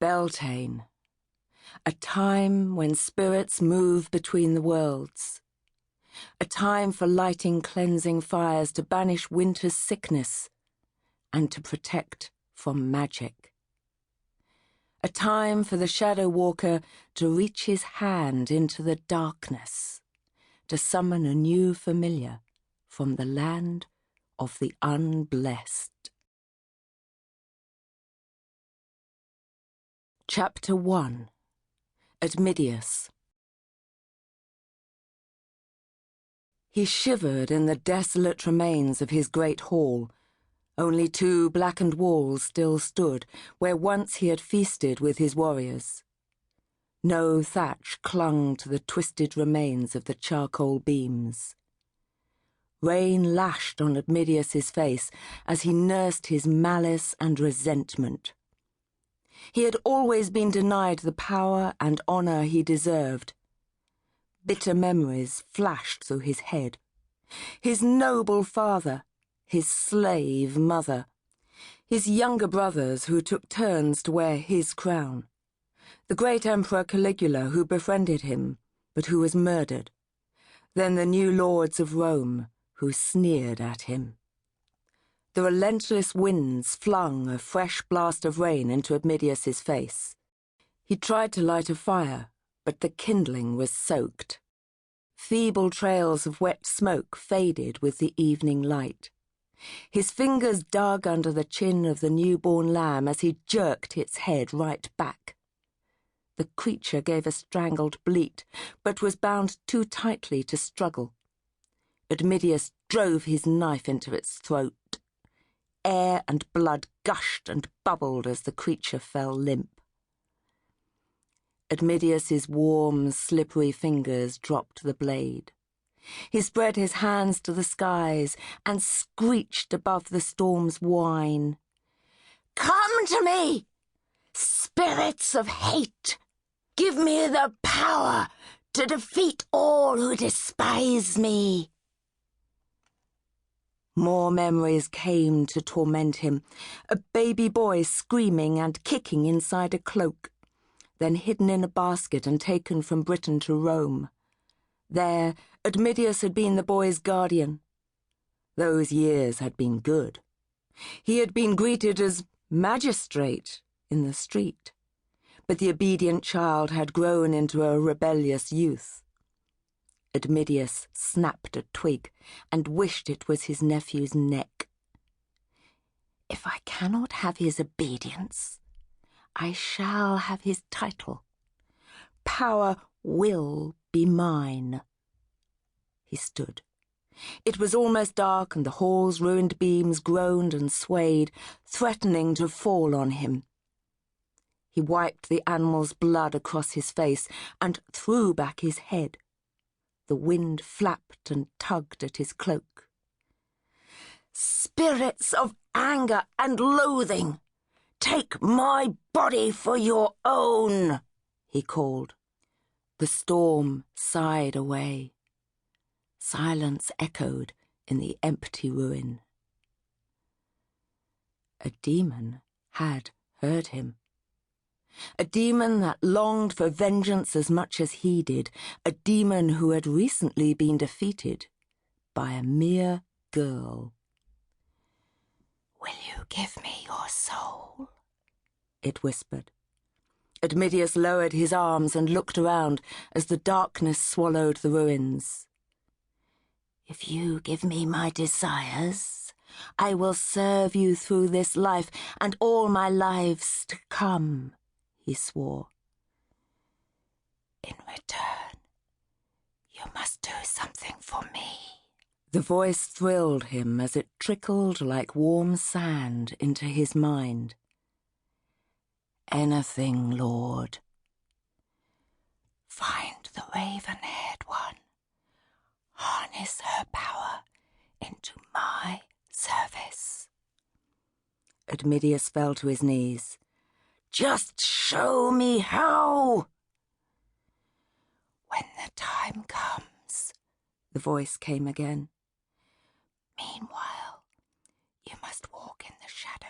Beltane, a time when spirits move between the worlds, a time for lighting cleansing fires to banish winter's sickness and to protect from magic. A time for the Shadow Walker to reach his hand into the darkness, to summon a new familiar from the land of the unblessed. Chapter 1. Admidius. He shivered in the desolate remains of his great hall. Only 2 blackened walls still stood, where once he had feasted with his warriors. No thatch clung to the twisted remains of the charcoal beams. Rain lashed on Admidius's face as he nursed his malice and resentment. He had always been denied the power and honor he deserved. Bitter memories flashed through his head. His noble father, his slave mother, his younger brothers who took turns to wear his crown, the great Emperor Caligula who befriended him, but who was murdered, then the new lords of Rome who sneered at him. The relentless winds flung a fresh blast of rain into Admidius's face. He tried to light a fire, but the kindling was soaked. Feeble trails of wet smoke faded with the evening light. His fingers dug under the chin of the newborn lamb as he jerked its head right back. The creature gave a strangled bleat, but was bound too tightly to struggle. Admidius drove his knife into its throat. Air and blood gushed and bubbled as the creature fell limp. Admidius's warm, slippery fingers dropped the blade. He spread his hands to the skies and screeched above the storm's whine. "Come to me, spirits of hate! Give me the power to defeat all who despise me!" More memories came to torment him, a baby boy screaming and kicking inside a cloak, then hidden in a basket and taken from Britain to Rome. There, Admidius had been the boy's guardian. Those years had been good. He had been greeted as magistrate in the street, but the obedient child had grown into a rebellious youth. Admidius snapped a twig and wished it was his nephew's neck. "If I cannot have his obedience, I shall have his title. Power will be mine." He stood. It was almost dark, and the hall's ruined beams groaned and swayed, threatening to fall on him. He wiped the animal's blood across his face and threw back his head. The wind flapped and tugged at his cloak. "Spirits of anger and loathing, take my body for your own," he called. The storm sighed away. Silence echoed in the empty ruin. A demon had heard him. A demon that longed for vengeance as much as he did, a demon who had recently been defeated by a mere girl. "Will you give me your soul?" it whispered. Admidius lowered his arms and looked around as the darkness swallowed the ruins. "If you give me my desires, I will serve you through this life and all my lives to come," he swore. "In return, you must do something for me." The voice thrilled him as it trickled like warm sand into his mind. "Anything, Lord." "Find the raven-haired one. Harness her power into my service." Admidius fell to his knees. "Just show me how." "When the time comes," the voice came again. "Meanwhile, you must walk in the shadows